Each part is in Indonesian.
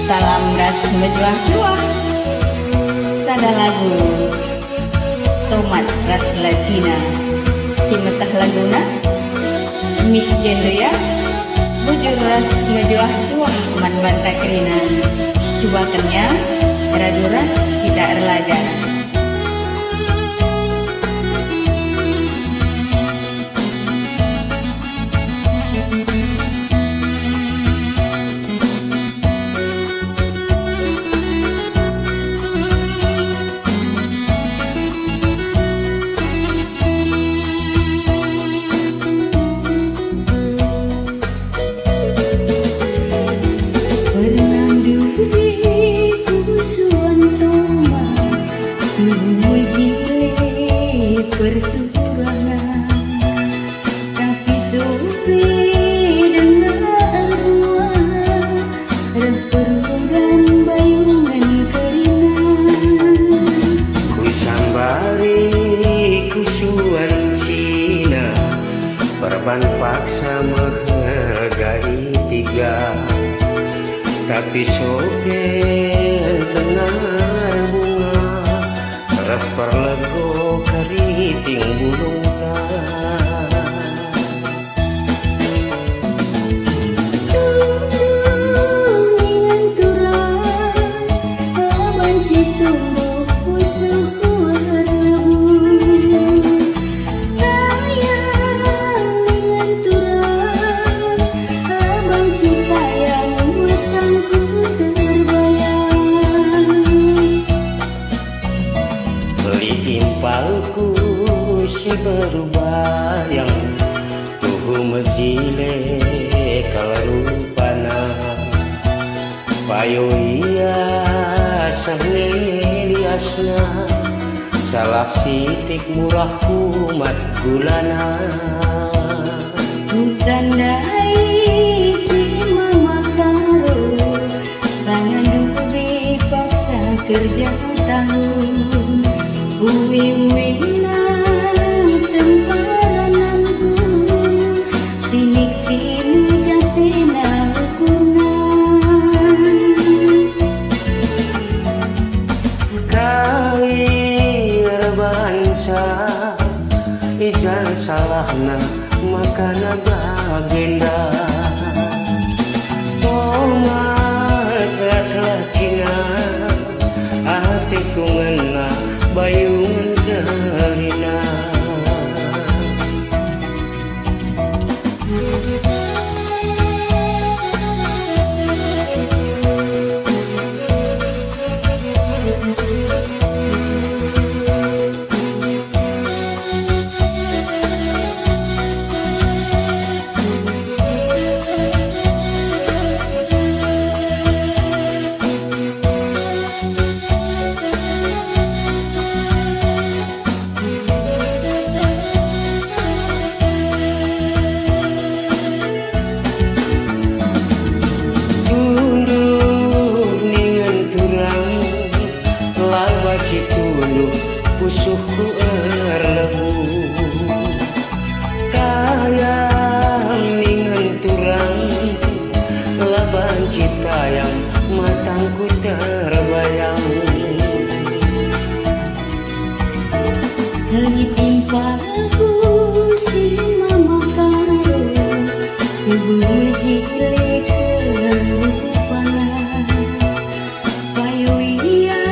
Salam ras menjuah-juah. Sada lagu tomat ras lacina. Si metah laguna Miss Jendria bujur ras menjuah-juah man banta kerina. Cubakannya radu ras tidak erlaja. Perturangan tapi supi dengan ruang reperugan bayungan keringan ku sambari kusuan Cina perban paksa menghargai tiga tapi supi dengan bunga ras perlego keriting bulung palku si berbayang tuhu mejile kalarupana payo iya saheliasna salah sitik murah kumat gulana tandai si mama karo tangan dubi paksa kerja tahun uwi-uwina temparananku sinik-sinik katena hukuman kair bansa ijan salahna makana bagenda tomat ras lacina hatiku ngena bayungan jarina pusuhku erlebu kayang ningan turang laban cita yang matangku terbayang timpaku si mama karo ibu jile kerupana payo iya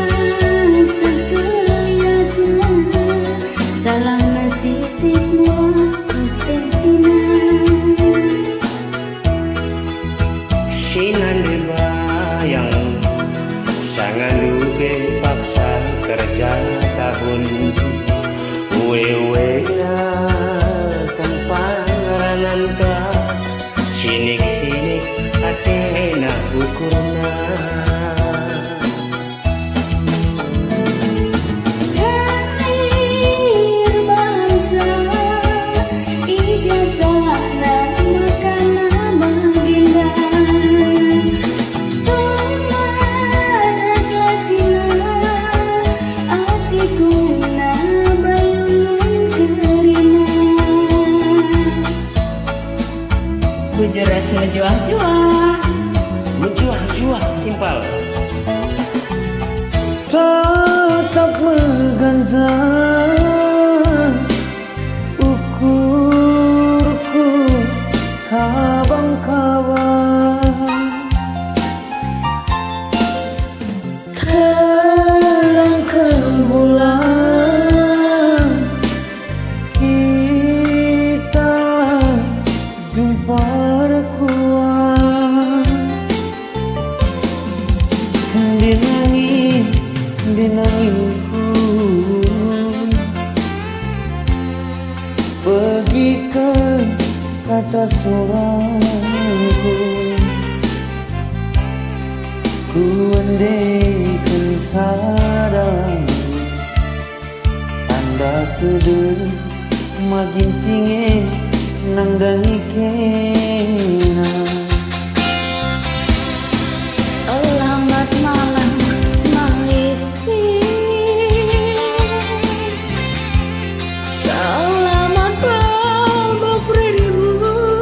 salam nasitik muak pensinan sinan dibayang sangat lupa paksa kerja tahun wewe-na temparanan ka sinik-sinik atena ukurna bujur ras menjuah-juah menjual simpel. Tatap mengganza ukurku kabang-kabang, terangkan bulan kita jumpa rekuan dinanginku pergi ke kata suaraku, ku andaikan sadar tanda kedua makin tinggi nang dangi kena. Selamat malam Maiti, selamat babak beribu,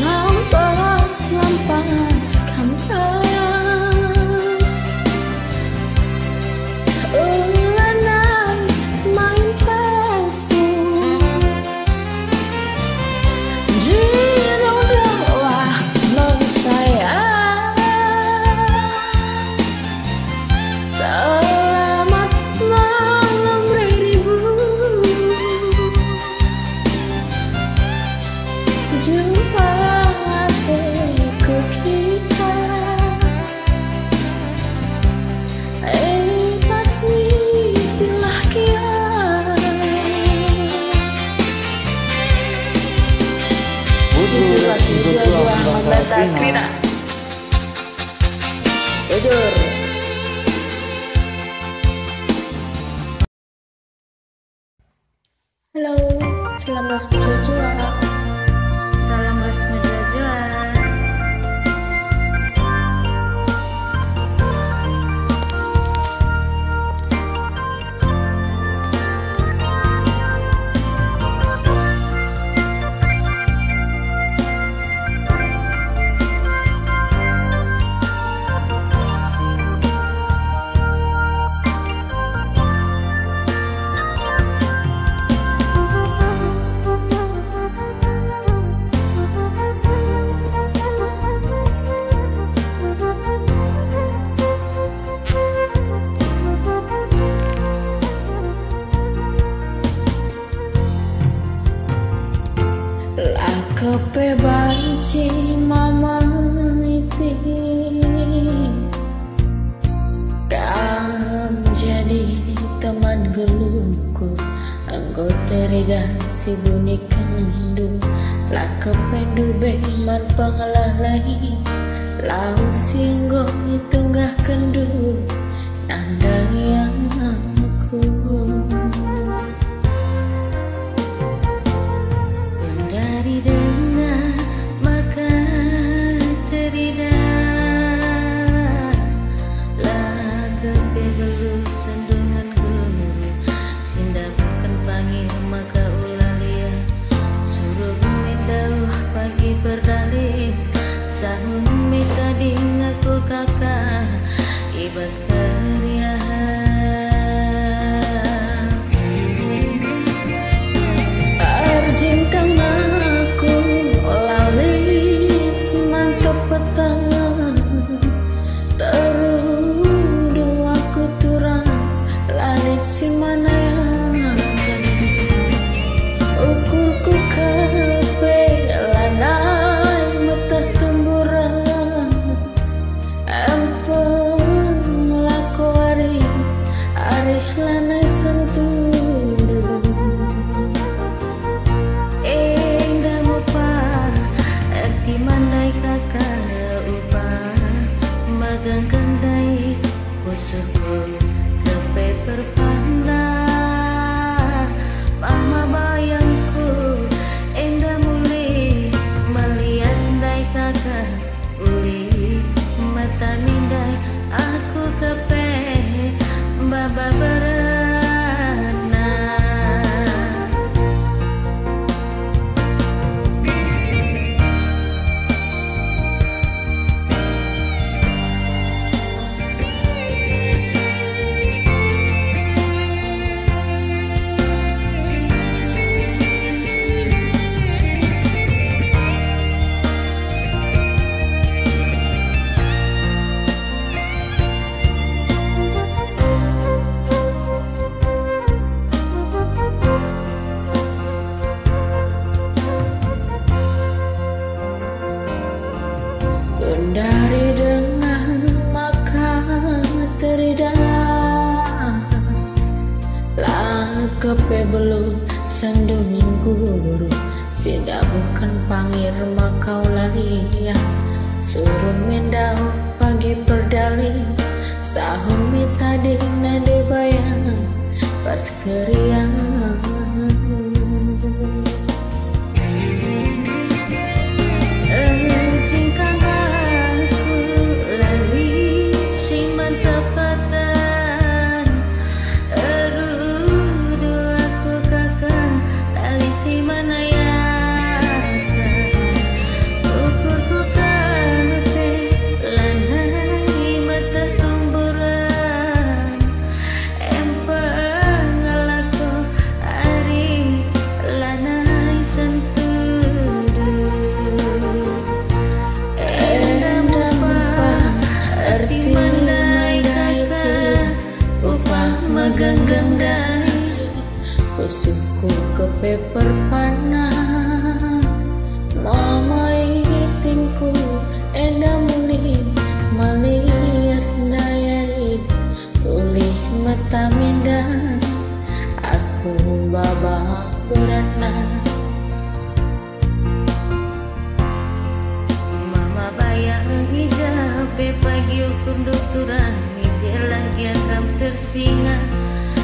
lampas kampang, ulanai main Facebook, jiraulah mengsayang. Selamat malam beribu, jumpa hatiku kita, pasti telah kian. Jujur Ahmad Batakrina. Jujur. Halo, salam resmi Jojoa. Salam resmi Jojoa. Kepe banci mama iti, kam jadi teman geluku, anggota rida si bunyi kandu, lah kependu beman pengelalai, lau singgo itunggah kendu, nanda yang aku. Berdalih sahun minta di ngaku kakak ibas keriahan Arjin kang aku lali semantap petang, terudu aku turang lalik si mana yang ukurku kepe lanai metah tumburan, empeng laku arih lanai sentuh. enggak lupa erti mandai kakak upah magang kendai usuhku kepe perpanda mama bayangku enggak muli melias dai kakak uli mata mindai aku kepe baba berana kepe belum sandungan guru, sida bukan pangir makau lalia, suruh mendau pagi perdali, sahum mitadi nade bayang pas keriang. Singkang aku lali sing mantapatan, aduh aku kakak lali si manayaka, ukurku kape lanai mata tumburan, empang alako ari lanai sentuh. Ganggang dai kusuku kepe perpanah, mamai tinku enda muli malias dayari, ulih mata minda aku baba berana. Mama bayang hijabe pagi ukur doktoran, hijau lagi akan tersingat.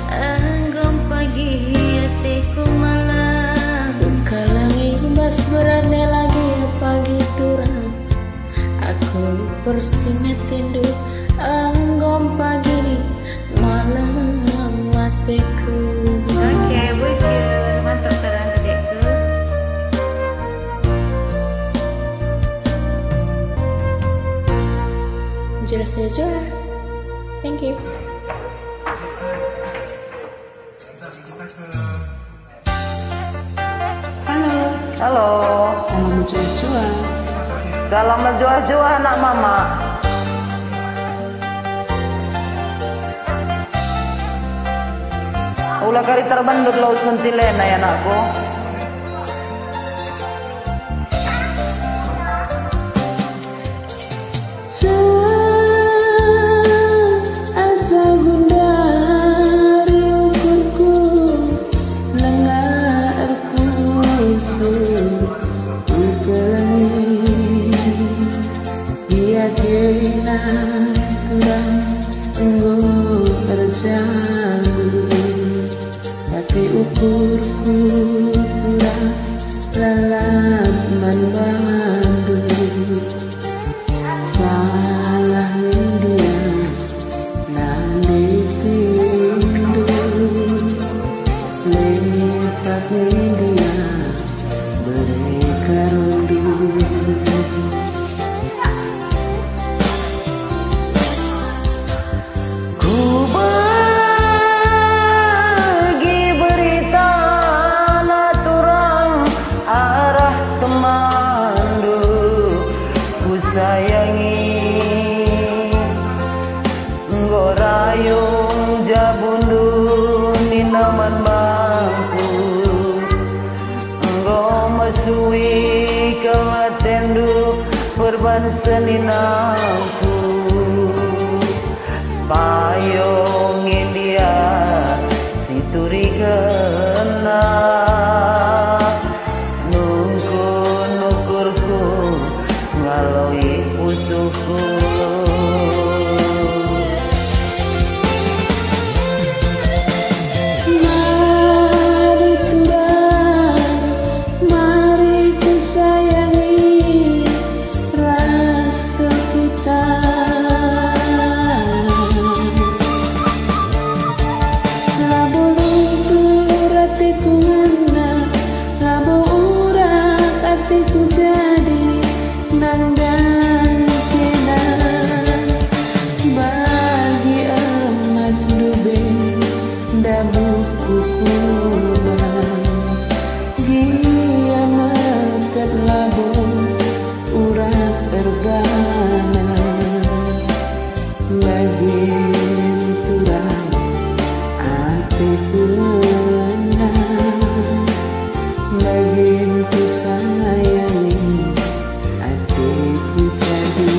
Anggom pagi hatiku malam, kalangi bas berane lagi pagi turang, aku persingat tindu anggom pagi malam matiku. oke bocil mantap sarang dedekku. Jelas belajar. Thank you. Halo. Salam mencuah-cuah. Salam menjual-jual anak mama. Ulah kari terbandut laut sentilena ya anakku. Tapi ukurku lalat membantu, salah dia nanti tindu, lepak dia berikan sayangi ngorayung jabundu ninaman bangku ngomesui kamatendu perban seninangku payung India situri kena nukurku ngaloi usuhku. Mari turang, mari ku sayangi ras ke kita. Labo luntur hatiku ngana, labo urak hatiku jadi nandang kena bagi emas dube dabuku kurang dia mekat labu urat tergana bagi turang hatiku lana bagi ku sayangi hatiku jadi.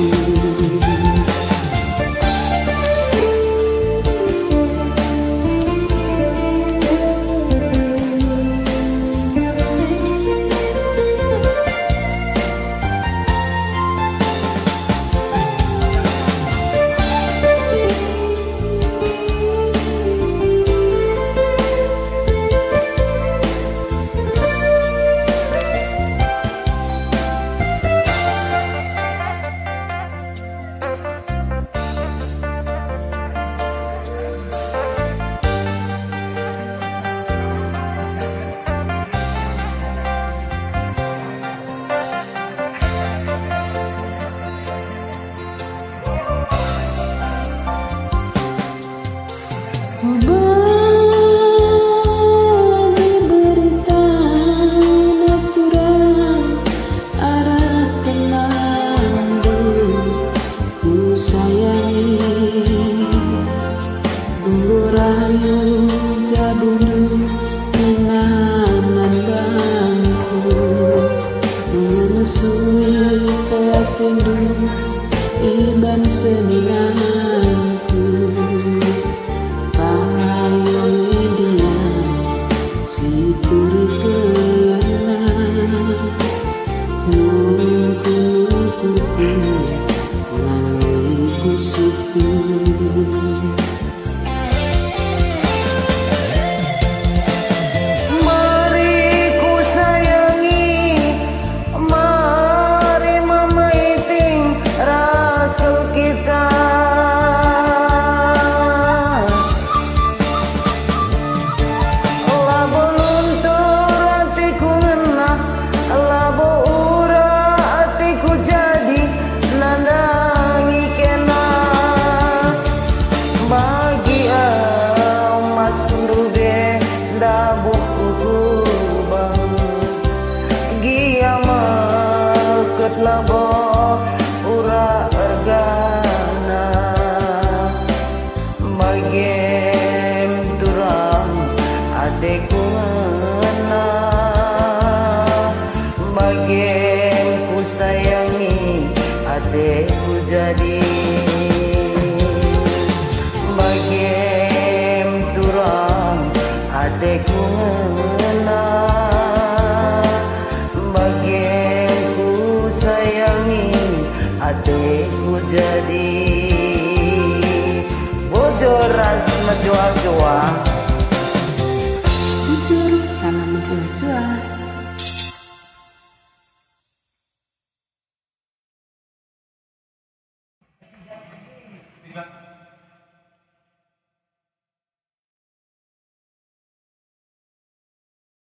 sempet labo ura ergana bagem turang adekku ngena bagem ku sayangi adekku jadi bagem turang adekku ngena bagem ku sayangi adekku jadi bojor ras menjual-jual Jujur sama menjual-jual. Tidak